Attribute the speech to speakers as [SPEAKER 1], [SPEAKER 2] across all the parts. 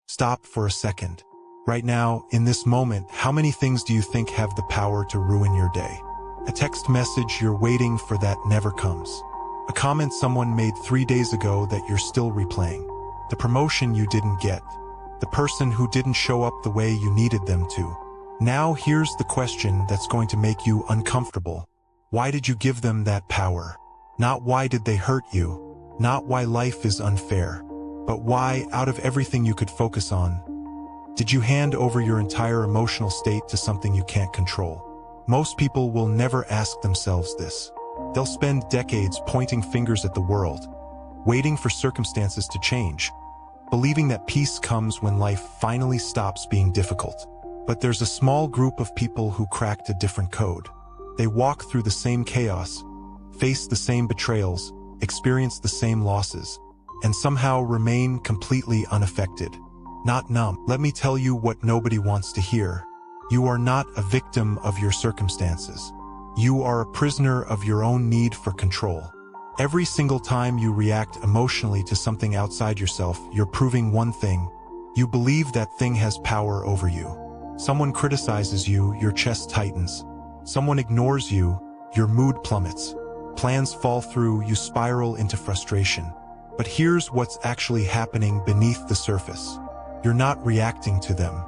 [SPEAKER 1] Stop for a second. Right now, in this moment, how many things do you think have the power to ruin your day? A text message you're waiting for that never comes. A comment someone made 3 days ago that you're still replaying. The promotion you didn't get. The person who didn't show up the way you needed them to. Now here's the question that's going to make you uncomfortable. Why did you give them that power? Not why did they hurt you, not why life is unfair, but why, out of everything you could focus on, did you hand over your entire emotional state to something you can't control? Most people will never ask themselves this. They'll spend decades pointing fingers at the world, waiting for circumstances to change, believing that peace comes when life finally stops being difficult. But there's a small group of people who cracked a different code. They walk through the same chaos, face the same betrayals, experience the same losses, and somehow remain completely unaffected. Not numb. Let me tell you what nobody wants to hear. You are not a victim of your circumstances. You are a prisoner of your own need for control. Every single time you react emotionally to something outside yourself, you're proving one thing. You believe that thing has power over you. Someone criticizes you, your chest tightens. Someone ignores you, your mood plummets. Plans fall through, you spiral into frustration. But here's what's actually happening beneath the surface. You're not reacting to them.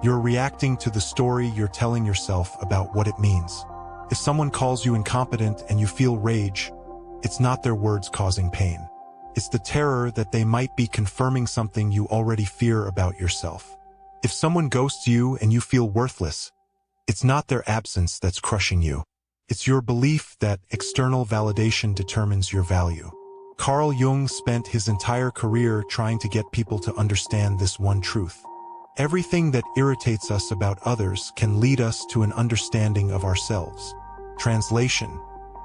[SPEAKER 1] You're reacting to the story you're telling yourself about what it means. If someone calls you incompetent and you feel rage, it's not their words causing pain. It's the terror that they might be confirming something you already fear about yourself. If someone ghosts you and you feel worthless, it's not their absence that's crushing you. It's your belief that external validation determines your value. Carl Jung spent his entire career trying to get people to understand this one truth. Everything that irritates us about others can lead us to an understanding of ourselves. Translation: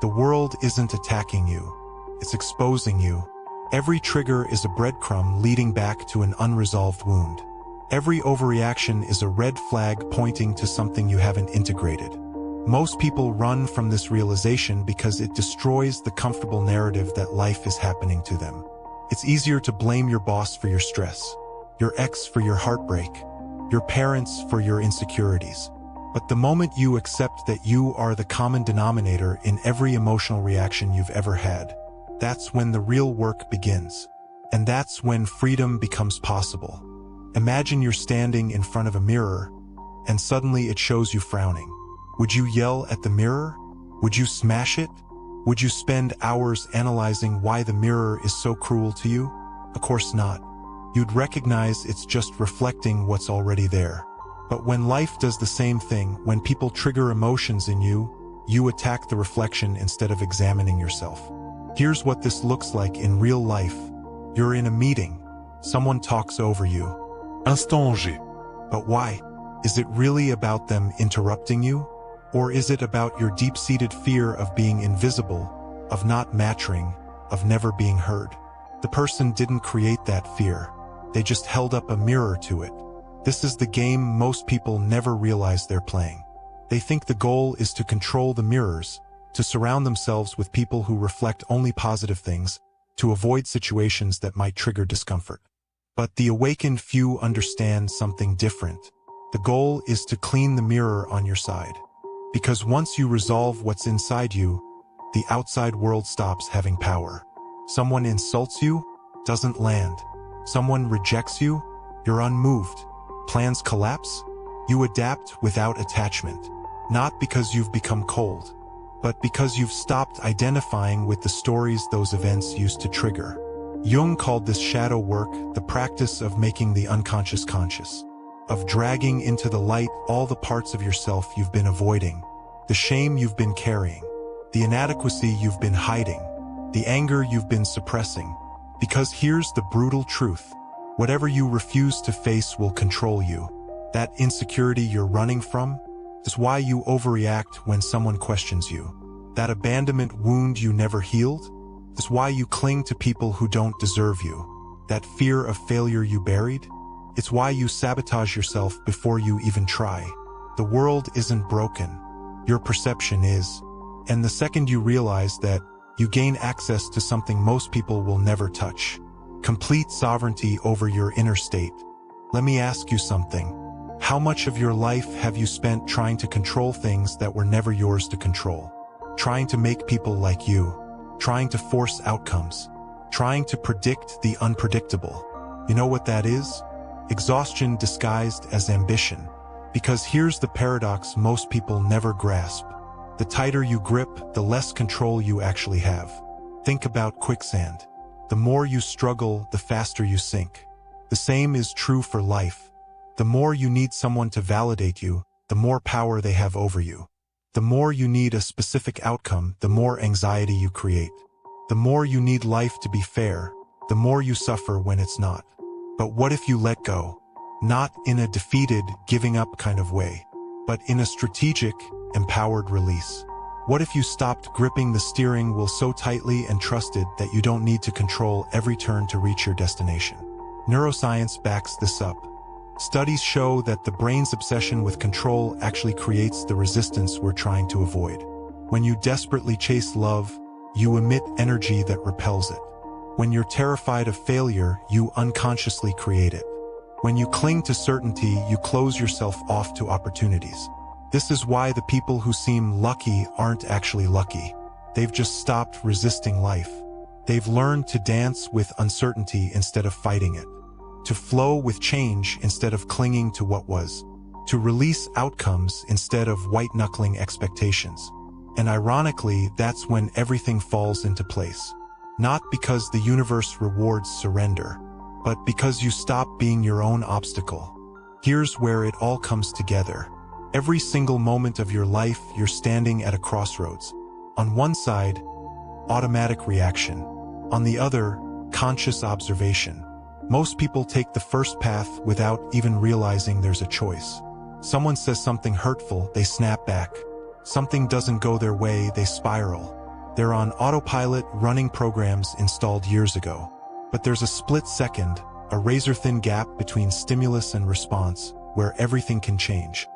[SPEAKER 1] the world isn't attacking you, it's exposing you. Every trigger is a breadcrumb leading back to an unresolved wound. Every overreaction is a red flag pointing to something you haven't integrated. Most people run from this realization because it destroys the comfortable narrative that life is happening to them. It's easier to blame your boss for your stress, your ex for your heartbreak, your parents for your insecurities. But the moment you accept that you are the common denominator in every emotional reaction you've ever had, that's when the real work begins. And that's when freedom becomes possible. Imagine you're standing in front of a mirror, and suddenly it shows you frowning. Would you yell at the mirror? Would you smash it? Would you spend hours analyzing why the mirror is so cruel to you? Of course not. You'd recognize it's just reflecting what's already there. But when life does the same thing, when people trigger emotions in you, you attack the reflection instead of examining yourself. Here's what this looks like in real life. You're in a meeting. Someone talks over you.
[SPEAKER 2] Instant G.
[SPEAKER 1] But why? Is it really about them interrupting you? Or is it about your deep-seated fear of being invisible, of not matching, of never being heard? The person didn't create that fear. They just held up a mirror to it. This is the game most people never realize they're playing. They think the goal is to control the mirrors, to surround themselves with people who reflect only positive things, to avoid situations that might trigger discomfort. But the awakened few understand something different. The goal is to clean the mirror on your side. Because once you resolve what's inside you, the outside world stops having power. Someone insults you, doesn't land. Someone rejects you, you're unmoved. Plans collapse, you adapt without attachment. Not because you've become cold, but because you've stopped identifying with the stories those events used to trigger. Jung called this shadow work the practice of making the unconscious conscious, of dragging into the light all the parts of yourself you've been avoiding, the shame you've been carrying, the inadequacy you've been hiding, the anger you've been suppressing. Because here's the brutal truth. Whatever you refuse to face will control you. That insecurity you're running from is why you overreact when someone questions you. That abandonment wound you never healed is why you cling to people who don't deserve you. That fear of failure you buried, it's why you sabotage yourself before you even try. The world isn't broken. Your perception is. And the second you realize that, you gain access to something most people will never touch. Complete sovereignty over your inner state. Let me ask you something. How much of your life have you spent trying to control things that were never yours to control? Trying to make people like you, trying to force outcomes, trying to predict the unpredictable. You know what that is? Exhaustion disguised as ambition. Because here's the paradox most people never grasp. The tighter you grip, the less control you actually have. Think about quicksand. The more you struggle, the faster you sink. The same is true for life. The more you need someone to validate you, the more power they have over you. The more you need a specific outcome, the more anxiety you create. The more you need life to be fair, the more you suffer when it's not. But what if you let go? Not in a defeated, giving up kind of way, but in a strategic, empowered release. What if you stopped gripping the steering wheel so tightly and trusted that you don't need to control every turn to reach your destination? Neuroscience backs this up. Studies show that the brain's obsession with control actually creates the resistance we're trying to avoid. When you desperately chase love, you emit energy that repels it. When you're terrified of failure, you unconsciously create it. When you cling to certainty, you close yourself off to opportunities. This is why the people who seem lucky aren't actually lucky. They've just stopped resisting life. They've learned to dance with uncertainty instead of fighting it. To flow with change instead of clinging to what was. To release outcomes instead of white-knuckling expectations. And ironically, that's when everything falls into place. Not because the universe rewards surrender, but because you stop being your own obstacle. Here's where it all comes together. Every single moment of your life, you're standing at a crossroads. On one side, automatic reaction. On the other, conscious observation. Most people take the first path without even realizing there's a choice. Someone says something hurtful, they snap back. Something doesn't go their way, they spiral. They're on autopilot, running programs installed years ago. But there's a split second, a razor-thin gap between stimulus and response, where everything can change.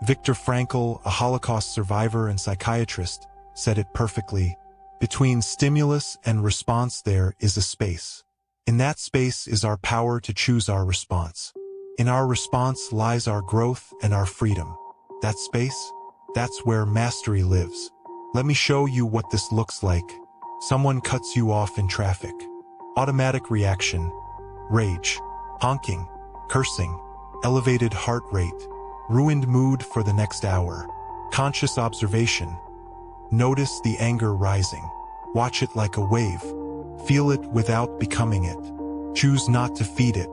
[SPEAKER 1] Viktor Frankl, a Holocaust survivor and psychiatrist, said it perfectly. Between stimulus and response there is a space. In that space is our power to choose our response. In our response lies our growth and our freedom. That space? That's where mastery lives. Let me show you what this looks like. Someone cuts you off in traffic. Automatic reaction. Rage. Honking. Cursing. Elevated heart rate. Ruined mood for the next hour. Conscious observation. Notice the anger rising. Watch it like a wave. Feel it without becoming it. Choose not to feed it.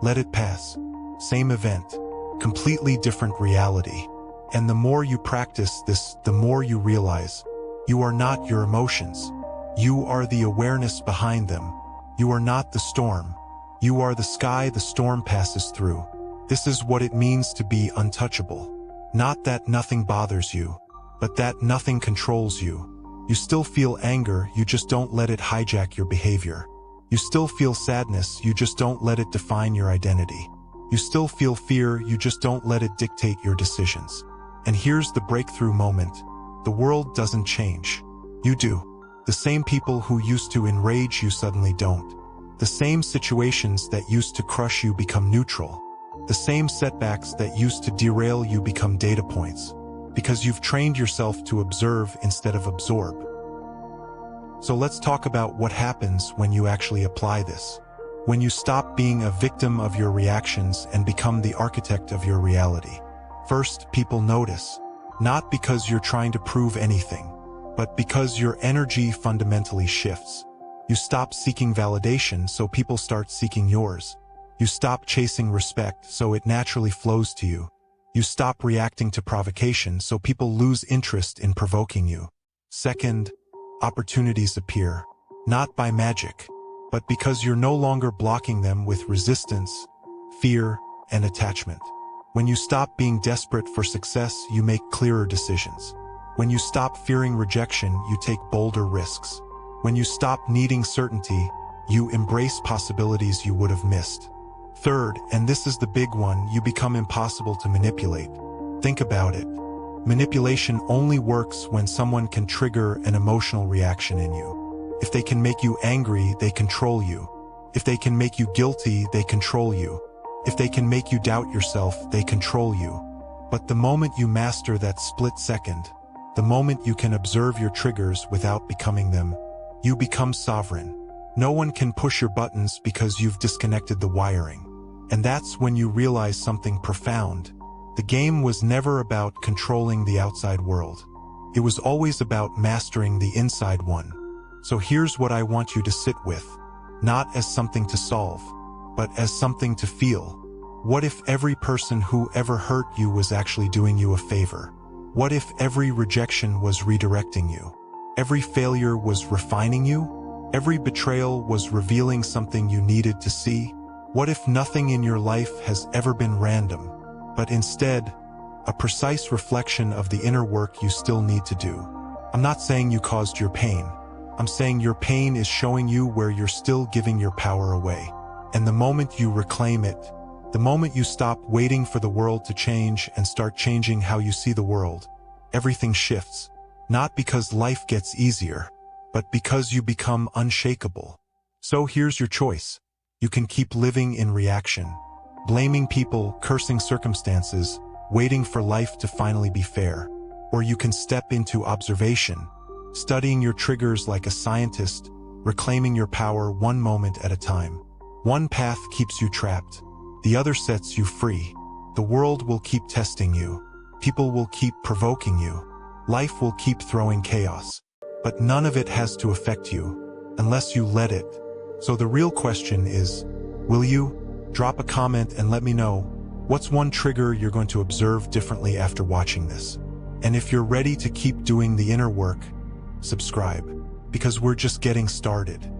[SPEAKER 1] Let it pass. Same event. Completely different reality. And the more you practice this, the more you realize you are not your emotions. You are the awareness behind them. You are not the storm. You are the sky the storm passes through. This is what it means to be untouchable. Not that nothing bothers you, but that nothing controls you. You still feel anger, you just don't let it hijack your behavior. You still feel sadness, you just don't let it define your identity. You still feel fear, you just don't let it dictate your decisions. And here's the breakthrough moment. The world doesn't change. You do. The same people who used to enrage you suddenly don't. The same situations that used to crush you become neutral. The same setbacks that used to derail you become data points. Because you've trained yourself to observe instead of absorb. So let's talk about what happens when you actually apply this. When you stop being a victim of your reactions and become the architect of your reality. First, people notice. Not because you're trying to prove anything, but because your energy fundamentally shifts. You stop seeking validation, so people start seeking yours. You stop chasing respect, so it naturally flows to you. You stop reacting to provocation, so people lose interest in provoking you. Second, opportunities appear. Not by magic, but because you're no longer blocking them with resistance, fear, and attachment. When you stop being desperate for success, you make clearer decisions. When you stop fearing rejection, you take bolder risks. When you stop needing certainty, you embrace possibilities you would have missed. Third, and this is the big one, you become impossible to manipulate. Think about it. Manipulation only works when someone can trigger an emotional reaction in you. If they can make you angry, they control you. If they can make you guilty, they control you. If they can make you doubt yourself, they control you. But the moment you master that split second, the moment you can observe your triggers without becoming them, you become sovereign. No one can push your buttons because you've disconnected the wiring. And that's when you realize something profound. The game was never about controlling the outside world. It was always about mastering the inside one. So here's what I want you to sit with. Not as something to solve, but as something to feel. What if every person who ever hurt you was actually doing you a favor? What if every rejection was redirecting you? Every failure was refining you? Every betrayal was revealing something you needed to see? What if nothing in your life has ever been random, but instead, a precise reflection of the inner work you still need to do? I'm not saying you caused your pain. I'm saying your pain is showing you where you're still giving your power away. And the moment you reclaim it, the moment you stop waiting for the world to change and start changing how you see the world, everything shifts. Not because life gets easier, but because you become unshakable. So here's your choice. You can keep living in reaction, blaming people, cursing circumstances, waiting for life to finally be fair. Or you can step into observation, studying your triggers like a scientist, reclaiming your power one moment at a time. One path keeps you trapped. The other sets you free. The world will keep testing you. People will keep provoking you. Life will keep throwing chaos. But none of it has to affect you, unless you let it. So the real question is, will you? Drop a comment and let me know, what's one trigger you're going to observe differently after watching this? And if you're ready to keep doing the inner work, subscribe, because we're just getting started.